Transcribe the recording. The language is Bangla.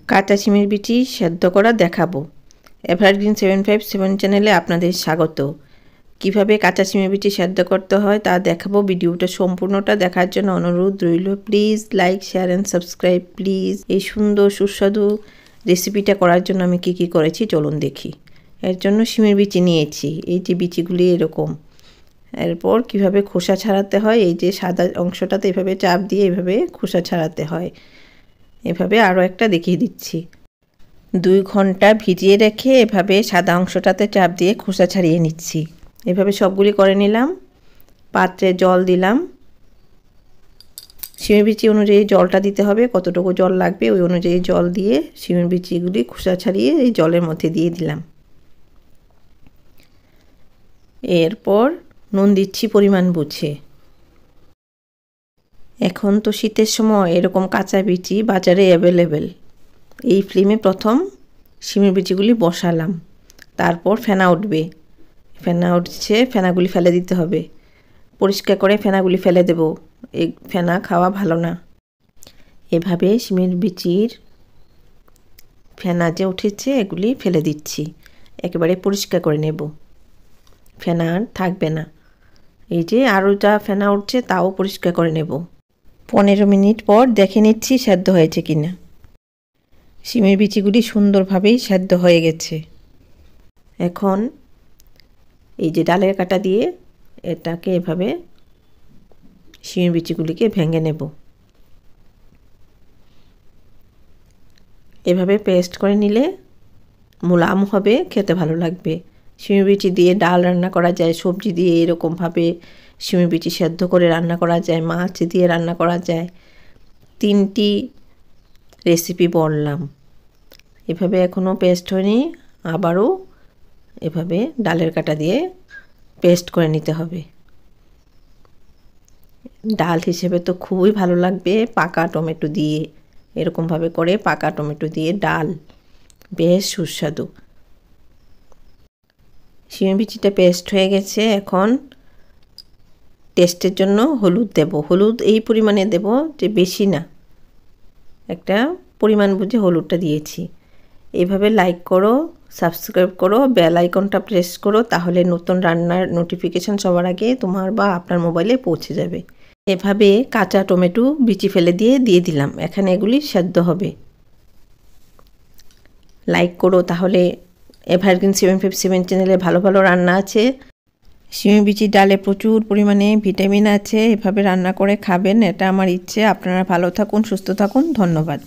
কাঁচা শিমের বিচি সেদ্ধ করা দেখাবো। এভারগ্রিন 757 চ্যানেলে আপনাদের স্বাগত। কিভাবে কাঁচা শিমের বিচি সেদ্ধ করতে হয় তা দেখাবো। ভিডিওটা সম্পূর্ণটা দেখার জন্য অনুরোধ রইল। Please like, share and subscribe please. এই সুন্দর সুস্বাদু রেসিপিটা করার জন্য আমি কি করেছি চলুন দেখি। এর জন্য শিমের বিচি নিয়েছি। এই যে বিচিগুলি এরকম। এরপর কিভাবে খোসা ছাড়াতে হয়, এই যে সাদা অংশটাতে এভাবে চাপ দিয়ে এভাবে খোসা ছাড়াতে হয়। এভাবে আরও একটা দেখিয়ে দিচ্ছি। 2 ঘন্টা ভিজিয়ে রেখে এভাবে সাদা অংশটাতে চাপ দিয়ে খোসা ছাড়িয়ে নিচ্ছি। এভাবে সবগুলি করে নিলাম। পাত্রে জল দিলাম। শিমের বিচি অনুযায়ী জলটা দিতে হবে, কতটুকু জল লাগবে ওই অনুযায়ী জল দিয়ে শিমের বিচিগুলি খোসা ছাড়িয়ে এই জলের মধ্যে দিয়ে দিলাম। এরপর নুন দিচ্ছি পরিমাণ বুঝে। এখন তো শীতের সময় এরকম কাঁচা বিচি বাজারে অ্যাভেলেবেল। এই ফ্লেমে প্রথম শিমের বিচিগুলি বসালাম, তারপর ফেনা উঠবে। ফেনা উঠছে, ফেনাগুলি ফেলে দিতে হবে। পরিষ্কার করে ফেনাগুলি ফেলে দেব, এই ফেনা খাওয়া ভালো না। এভাবে শিমের বিচির ফেনা যে উঠেছে এগুলি ফেলে দিচ্ছি, একেবারে পরিষ্কার করে নেব, ফেনা আর থাকবে না। এই যে আরও যা ফেনা উঠছে তাও পরিষ্কার করে নেব। 15 মিনিট পর দেখে নিচ্ছি সেদ্ধ হয়েছে কিনা। শিমের বিচিগুলি সুন্দরভাবেই সেদ্ধ হয়ে গেছে। এখন এই যে ডালের কাঁটা দিয়ে এটাকে এভাবে শিমের বিচিগুলিকে ভেঙে নেব। এভাবে পেস্ট করে নিলে মুলায়ম হবে, খেতে ভালো লাগবে। শিমের বিচি দিয়ে ডাল রান্না করা যায়, সবজি দিয়ে এরকমভাবে শিমের বিচি সেদ্ধ করে রান্না করা যায়, মাছ দিয়ে রান্না করা যায়। 3টি রেসিপি বললাম। এভাবে এখনও পেস্ট হয়নি, আবারও এভাবে ডালের কাঁটা দিয়ে পেস্ট করে নিতে হবে। ডাল হিসেবে তো খুবই ভালো লাগবে পাকা টমেটো দিয়ে। এরকমভাবে করে পাকা টমেটো দিয়ে ডাল বেশ সুস্বাদু। শিমের বিচিটা পেস্ট হয়ে গেছে। এখন টেস্টের জন্য হলুদ দেব। হলুদ এই পরিমাণে দেব যে বেশি না, একটা পরিমাণ বুঝে হলুদটা দিয়েছি। এইভাবে লাইক করো, সাবস্ক্রাইব করো, বেল আইকনটা প্রেস করো, তাহলে নতুন রান্নার নোটিফিকেশান সবার আগে তোমার বা আপনার মোবাইলে পৌঁছে যাবে। এভাবে কাঁচা টমেটো বিচি ফেলে দিয়ে দিলাম। এখানে এগুলি সেদ্ধ হবে। লাইক করো, তাহলে এভারগ্রিন 757 চ্যানেলে ভালো ভালো রান্না আছে। শিমের বিচির ডালে প্রচুর পরিমাণে ভিটামিন আছে। এভাবে রান্না করে খাবেন, এটা আমার ইচ্ছে। আপনারা ভালো থাকুন, সুস্থ থাকুন। ধন্যবাদ।